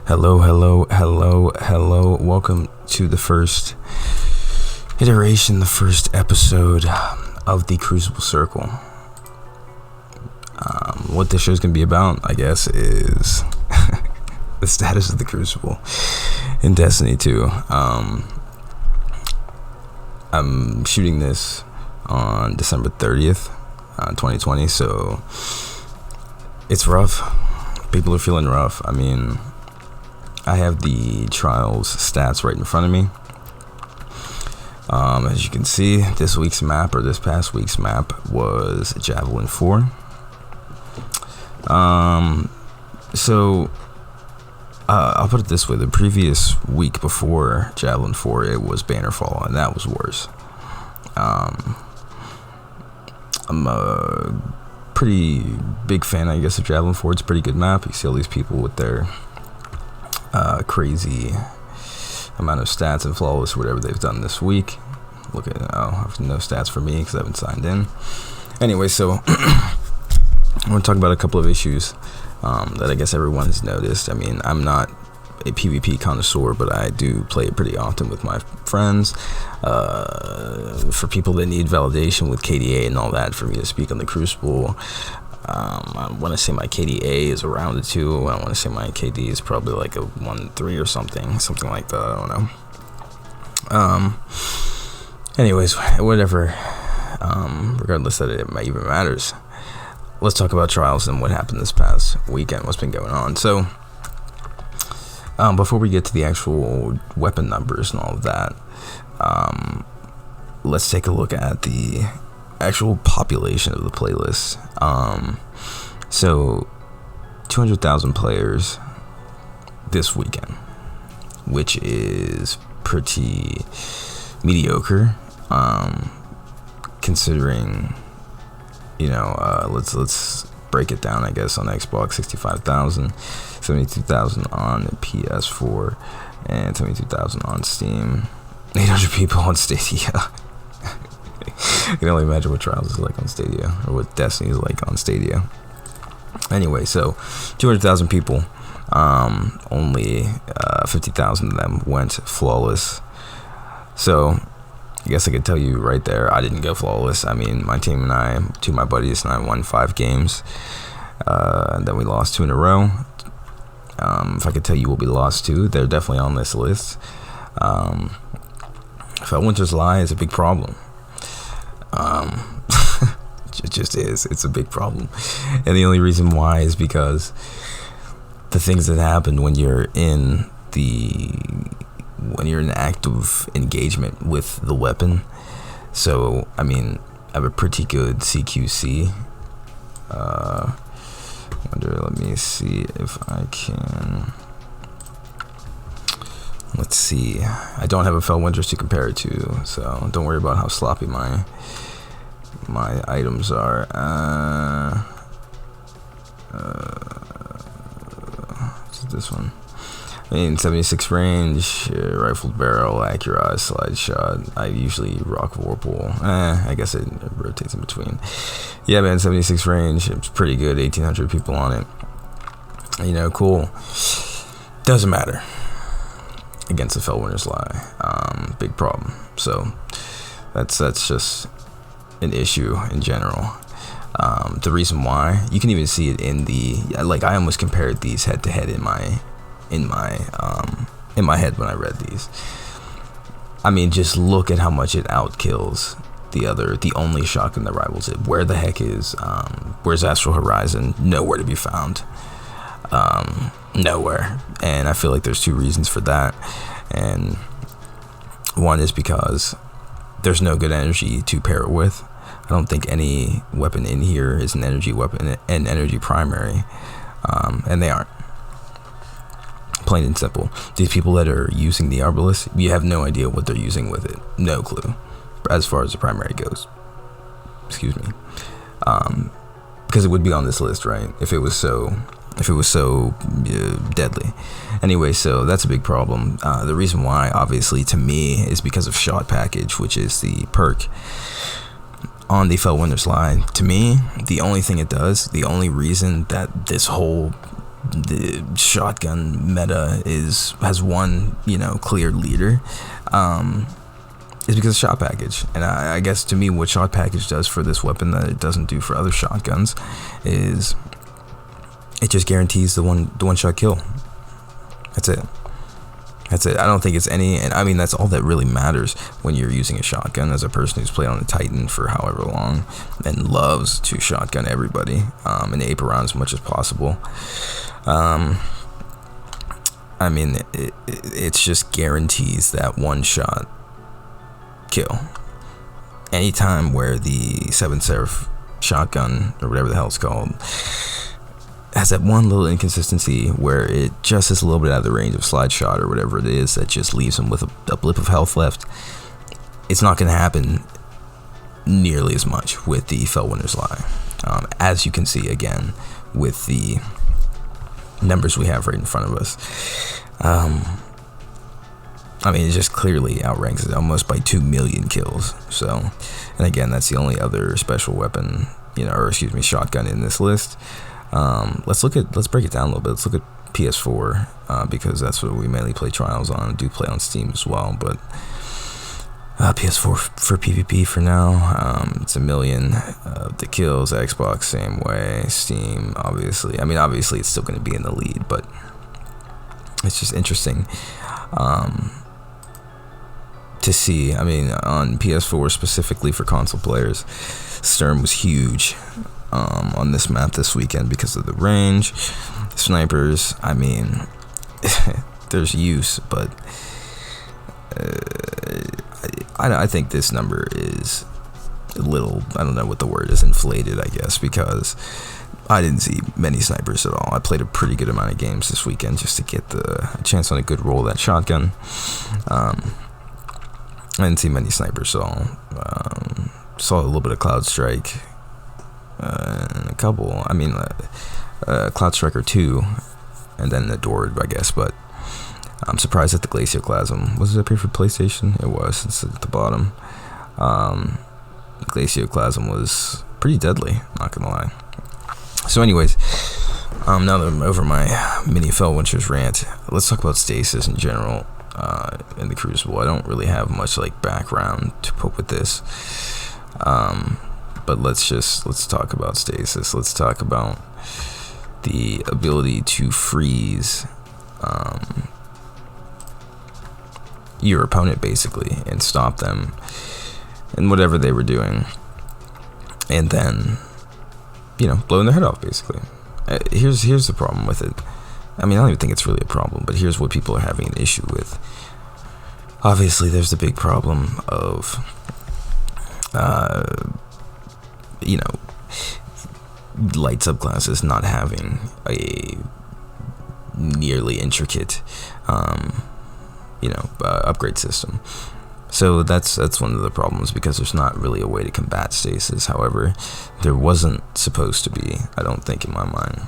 Hello. Welcome to the first iteration, the first episode of the Crucible Circle. What this show is going to be about, I guess, is the status of the Crucible in Destiny 2. I'm shooting this on December 30th, 2020, so it's rough. People are feeling rough. I mean, I have the trials stats right in front of me. As you can see, this past week's map was Javelin 4. So I'll put it this way: the previous week before Javelin 4, it was Bannerfall, and that was worse. I'm a pretty big fan, I guess, of Javelin 4. It's a pretty good map. You see all these people with their crazy amount of stats and flawless, whatever they've done this week. Look at no stats for me because I haven't signed in. Anyway, so I want to talk about a couple of issues that I guess everyone has noticed. I mean, I'm not a PvP connoisseur, but I do play it pretty often with my friends. For people that need validation with KDA and all that, for me to speak on the Crucible, I want to say my KDA is around a 2. I want to say my KD is probably like a 1.3 or something like that. I don't know. Anyways, whatever. Regardless that it even matters, let's talk about trials and what happened this past weekend. What's been going on? So, before we get to the actual weapon numbers and all of that, let's take a look at the actual population of the playlist. So 200,000 players this weekend, which is pretty mediocre, considering, let's break it down, I guess. On Xbox, 65,000, 72,000 on PS4, and 72,000 on Steam. 800 people on Stadia. I can only imagine what Trials is like on Stadia, or what Destiny is like on Stadia. Anyway, so 200,000 people, only 50,000 of them went flawless. So I guess I could tell you right there, I didn't go flawless. I mean, my team and I, two of my buddies and I, won 5 games, and then we lost 2 in a row. If I could tell you what we lost to, they're definitely on this list. Felwinter's Lie is a big problem. It just is. It's a big problem, and the only reason why is because the things that happen when you're in active engagement with the weapon. So I mean, I have a pretty good CQC. Let me see if I can. Let's see. I don't have a Felwinter's to compare it to, so don't worry about how sloppy my items are. What's this one? I mean, 76 range, rifled barrel, accurate, slide shot. I usually rock Whirlpool. I guess it rotates in between. Yeah, man, 76 range. It's pretty good. 1,800 people on it. Cool. Doesn't matter against the Felwinter's Lie. Big problem. So that's just an issue in general. The reason why, you can even see it in I almost compared these head to head in my head when I read these. I mean, just look at how much it outkills the only shotgun that rivals it. Where the heck is where's Astral Horizon? Nowhere to be found. Nowhere. And I feel like there's 2 reasons for that. And one is because there's no good energy to pair it with. I don't think any weapon in here is an energy weapon, an energy primary, and they aren't. Plain and simple. These people that are using the Arbalest, you have no idea what they're using with it. No clue, as far as the primary goes. Excuse me. Because it would be on this list, right? If it was so deadly. Anyway, so that's a big problem. The reason why, obviously, to me, is because of Shot Package, which is the perk on the Felwinter's Lie. To me, the only thing it does, the only reason that this whole the shotgun meta has one, clear leader, is because of shot package. And I guess to me, what shot package does for this weapon that it doesn't do for other shotguns is it just guarantees the one shot kill. That's it. I don't think it's any, and I mean, that's all that really matters when you're using a shotgun. As a person who's played on a Titan for however long and loves to shotgun everybody and ape around as much as possible, I mean, it just guarantees that one shot kill. Anytime where the 7 Seraph shotgun, or whatever the hell it's called, has that one little inconsistency where it just is a little bit out of the range of slide shot or whatever it is that just leaves him with a blip of health left, it's not going to happen nearly as much with the Felwinter's Lie. As you can see again with the numbers we have right in front of us. I mean, it just clearly outranks it almost by 2 million kills. So, and again, that's the only other special weapon, shotgun in this list. Let's break it down a little bit. Let's look at PS4, because that's what we mainly play trials on. I do play on Steam as well, but PS4 for PvP for now. It's 1 million the kills. Xbox same way. Steam, obviously. I mean, obviously it's still going to be in the lead, but it's just interesting to see. I mean, on PS4 specifically for console players, Sturm was huge on this map this weekend because of the range, snipers. I mean, there's use, but I think this number is a little, I don't know what the word is, inflated, I guess, because I didn't see many snipers at all. I played a pretty good amount of games this weekend just to get a chance on a good roll of that shotgun. I didn't see many snipers at all. Saw a little bit of Cloud Strike, and a couple, Cloud Striker 2, and then Adored, I guess, but I'm surprised at the Glacioclasm. Was it up here for PlayStation? It was. It's at the bottom. Glacioclasm was pretty deadly, not gonna lie. So anyways, now that I'm over my mini Felwinter's rant, let's talk about Stasis in general in the Crucible. I don't really have much background to put with this, but let's talk about Stasis. Let's talk about the ability to freeze your opponent basically and stop them in whatever they were doing, and then blowing their head off basically. Here's the problem with it. I mean, I don't even think it's really a problem, but here's what people are having an issue with. Obviously, there's the big problem of light subclasses not having a nearly intricate upgrade system. So that's one of the problems, because there's not really a way to combat Stasis. However, there wasn't supposed to be, I don't think, in my mind.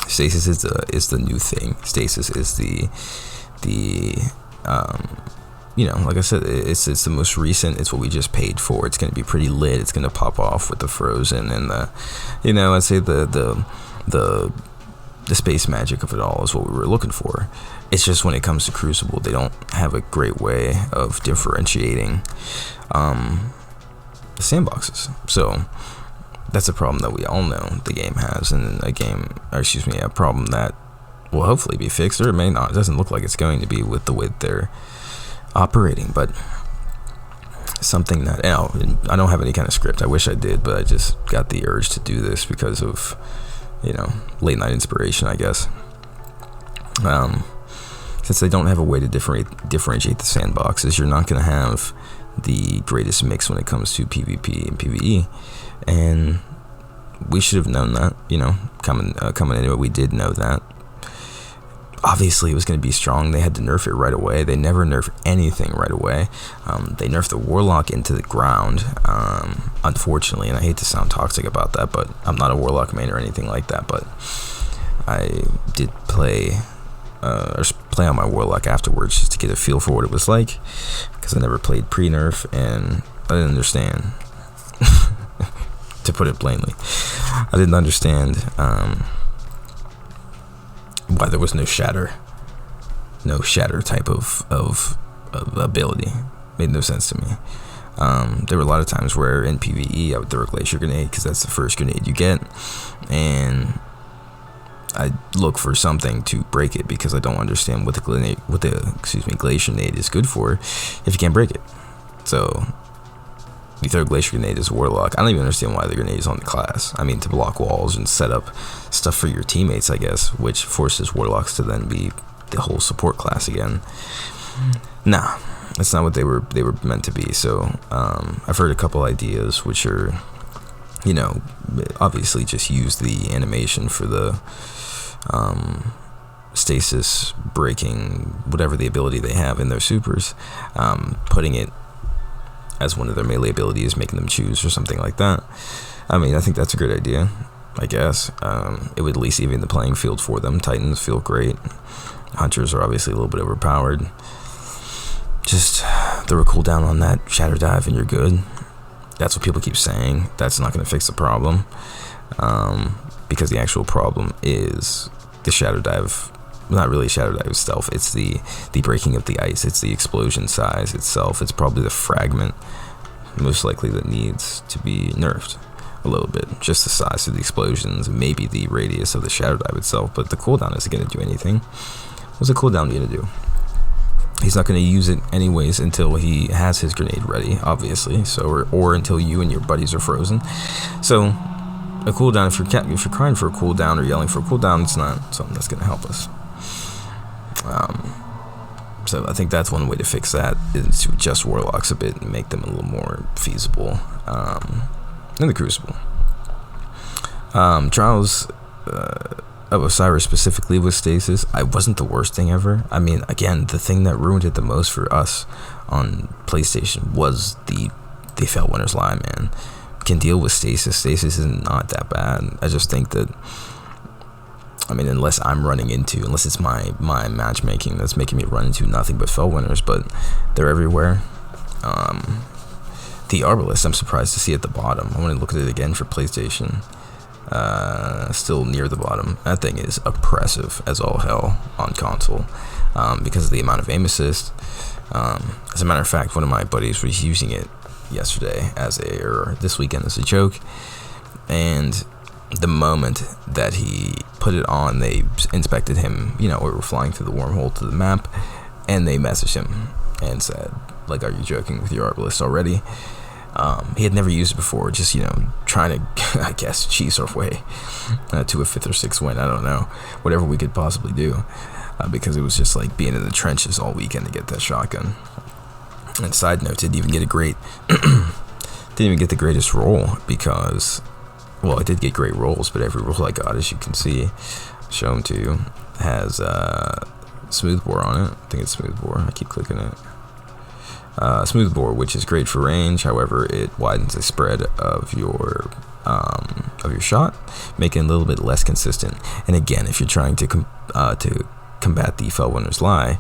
Stasis is the new thing. Stasis is the like I said, it's the most recent. It's what we just paid for. It's going to be pretty lit. It's going to pop off with the Frozen and the, I'd say the space magic of it all is what we were looking for. It's just when it comes to Crucible, they don't have a great way of differentiating the sandboxes. So that's a problem that we all know the game has, and a problem that will hopefully be fixed, or it may not. It doesn't look like it's going to be with the way that they're operating, but something that, I don't have any kind of script. I wish I did, but I just got the urge to do this because of late night inspiration, I guess. Since they don't have a way to differentiate the sandboxes, you're not going to have the greatest mix when it comes to PvP and PvE, and we should have known that. Coming into it, we did know that. Obviously, it was going to be strong. They had to nerf it right away. They never nerf anything right away. They nerfed the Warlock into the ground, unfortunately, and I hate to sound toxic about that, but I'm not a Warlock main or anything like that, but I did play on my Warlock afterwards just to get a feel for what it was like, because I never played pre-nerf, and I didn't understand. To put it plainly, I didn't understand why there was no shatter type of ability. Made no sense to me. There were a lot of times where in PvE I would throw a glacier grenade because that's the first grenade you get, and I look for something to break it because I don't understand what the glacier grenade is good for if you can't break it. So you throw a glacier grenade as a warlock. I don't even understand why the grenade is on the class. I mean, to block walls and set up stuff for your teammates, I guess, which forces warlocks to then be the whole support class again. Nah, that's not what they were meant to be. So I've heard a couple ideas, which are, you know, obviously just use the animation for the stasis breaking whatever the ability they have in their supers, putting it as one of their melee abilities, making them choose or something like that. I mean, I think that's a great idea, I guess. It would at least even the playing field for them. Titans feel great. Hunters are obviously a little bit overpowered. Just throw a cooldown on that shatter dive and you're good. That's what people keep saying. That's not going to fix the problem, because the actual problem is the shatter dive. Not really shatter dive itself. It's the breaking of the ice. It's the explosion size itself. It's probably the fragment most likely that needs to be nerfed a little bit. Just the size of the explosions, maybe the radius of the shatter dive itself. But the cooldown isn't going to do anything. What's the cooldown going to do? He's not going to use it anyways until he has his grenade ready, obviously. So or until you and your buddies are frozen. So a cooldown, if you're crying for a cooldown or yelling for a cooldown, it's not something that's going to help us. So I think that's one way to fix that, is to adjust warlocks a bit and make them a little more feasible in the Crucible. Trials of Osiris specifically with Stasis, I wasn't the worst thing ever. I mean, again, the thing that ruined it the most for us on PlayStation was the Felt Winter's Lie, man. Can deal with Stasis. Stasis is not that bad. I just think that, I mean, unless it's my matchmaking that's making me run into nothing but Fellwinners, but they're everywhere. The Arbalest, I'm surprised to see at the bottom. I want to look at it again for PlayStation. Still near the bottom. That thing is oppressive as all hell on console, because of the amount of aim assist. As a matter of fact, one of my buddies was using it yesterday or this weekend as a joke, and the moment that he put it on, they inspected him, we were flying through the wormhole to the map, and they messaged him and said, like, are you joking with your Arbalest already? He had never used it before, just, trying to, I guess, cheese our way to a 5th or 6th win. I don't know, whatever we could possibly do, because it was just like being in the trenches all weekend to get that shotgun. And side note, didn't even get the greatest roll, because, well, I did get great rolls, but every roll I got, as you can see, show them to you, has smooth bore on it. I think it's smooth bore. I keep clicking it. Smooth bore, which is great for range. However, it widens the spread of your shot, making it a little bit less consistent. And again, if you're trying to combat the Fellwinter's Lie,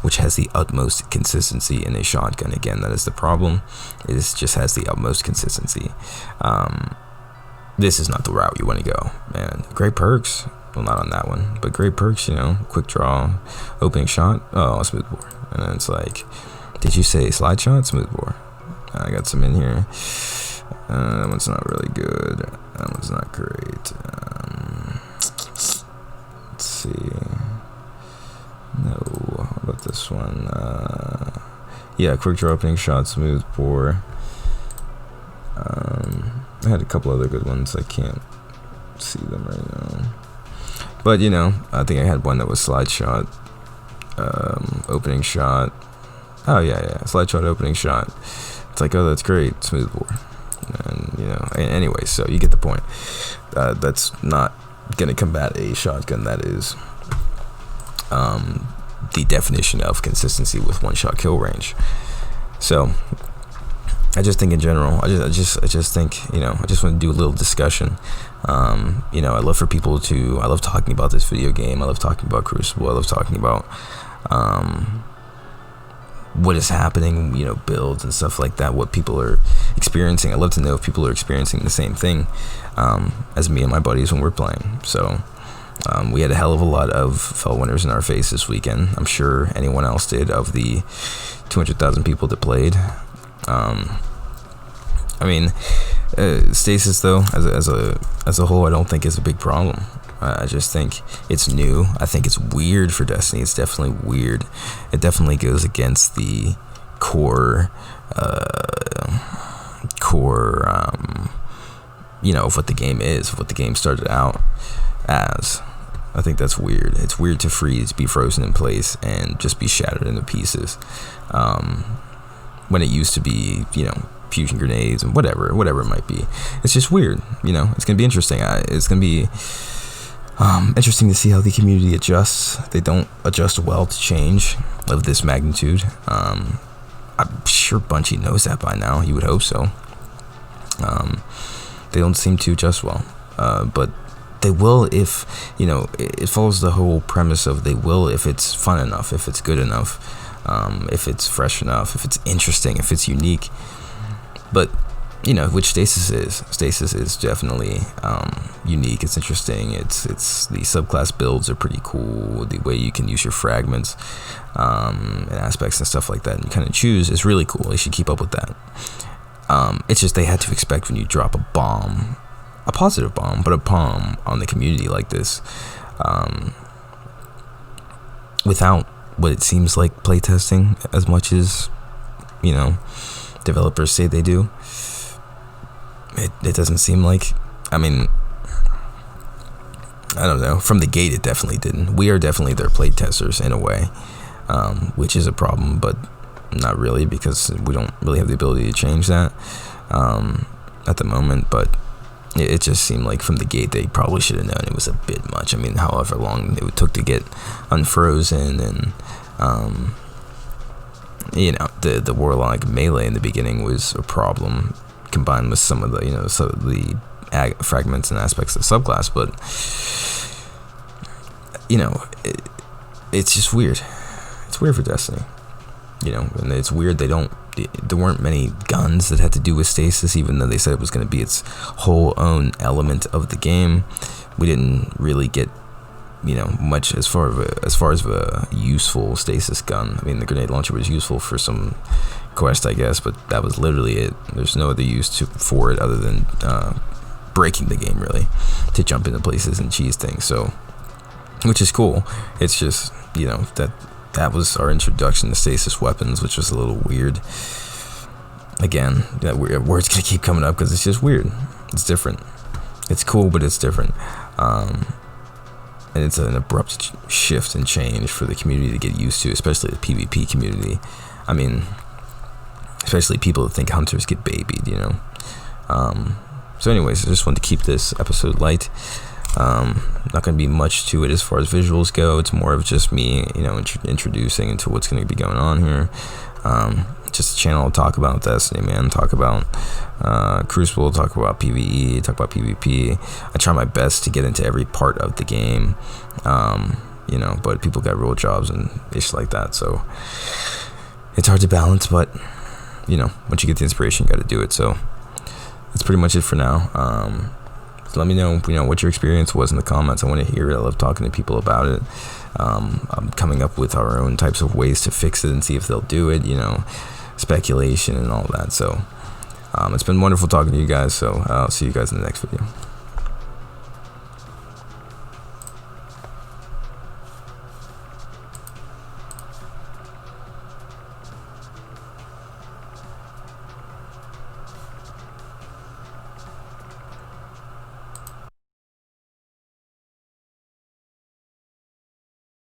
which has the utmost consistency in a shotgun, again, that is the problem. It just has the utmost consistency. This is not the route you want to go, man. Great perks. Well, not on that one, but great perks, quick draw, opening shot, smooth bore. And then it's like, did you say slide shot? Smooth bore. I got some in here. That one's not really good. That one's not great. Let's see. No, how about this one? Yeah, quick draw, opening shot, smooth bore. I had a couple other good ones. I can't see them right now. But, I think I had one that was slide shot, opening shot. Oh, yeah, slide shot, opening shot. It's like, oh, that's great, smooth bore. And, anyway, so you get the point. That's not going to combat a shotgun that is the definition of consistency with one-shot kill range. So I just think in general, I just think, I just want to do a little discussion. I love for people to, I love talking about this video game. I love talking about Crucible. I love talking about what is happening, builds and stuff like that, what people are experiencing. I love to know if people are experiencing the same thing as me and my buddies when we're playing. So, We had a hell of a lot of fell winners in our face this weekend. I'm sure anyone else did, of the 200,000 people that played. I mean, Stasis though, as a whole, I don't think is a big problem. I just think it's new. I think it's weird for Destiny. It's definitely weird. It definitely goes against the core, of what the game is, of what the game started out as. I think that's weird. It's weird to freeze, be frozen in place, and just be shattered into pieces. When it used to be, fusion grenades and whatever it might be. It's just weird. It's gonna be interesting. It's gonna be interesting to see how the community adjusts. They don't adjust well to change of this magnitude. I'm sure Bungie knows that by now. You would hope so. They don't seem to adjust well, but they will if, it follows the whole premise of they will if it's fun enough, if it's good enough, if it's fresh enough, if it's interesting, if it's unique. But, which Stasis is. Stasis is definitely unique. It's interesting. It's the subclass builds are pretty cool. The way you can use your fragments and aspects and stuff like that, and you kind of choose, is really cool. They should keep up with that. It's just they had to expect when you drop a bomb, a positive bomb, but a bomb on the community like this, without what it seems like playtesting as much as, developers say they do. It doesn't seem like, I don't know, from the gate it definitely didn't. We are definitely their playtesters in a way, which is a problem, but not really, because we don't really have the ability to change that at the moment. But it just seemed like from the gate they probably should have known it was a bit much. However long it took to get unfrozen, and the warlock melee in the beginning was a problem, combined with some of the fragments and aspects of the subclass. But it's just weird. It's weird for Destiny, and it's weird there weren't many guns that had to do with Stasis, even though they said it was going to be its whole own element of the game. We didn't really get much as far as a useful Stasis gun. The grenade launcher was useful for some quest, I guess, but that was literally it. There's no other use for it other than breaking the game, really, to jump into places and cheese things. So, which is cool. It's just that was our introduction to Stasis weapons, which was a little weird. Again, that word's gonna keep coming up because it's just weird. It's different. It's cool, but it's different. And it's an abrupt shift and change for the community to get used to, especially the PvP community. Especially people that think hunters get babied, So anyways, I just wanted to keep this episode light. Not going to be much to it as far as visuals go. It's more of just me, introducing into what's going to be going on here. Just a channel to talk about Destiny, man. Talk about Crucible, talk about PvE, talk about PvP. I try my best to get into every part of the game, but people got real jobs and ish like that, so it's hard to balance. But once you get the inspiration, you got to do it. So that's pretty much it for now. So let me know, what your experience was in the comments. I want to hear it. I love talking to people about it. I'm coming up with our own types of ways to fix it and see if they'll do it, speculation and all that. So it's been wonderful talking to you guys. So I'll see you guys in the next video.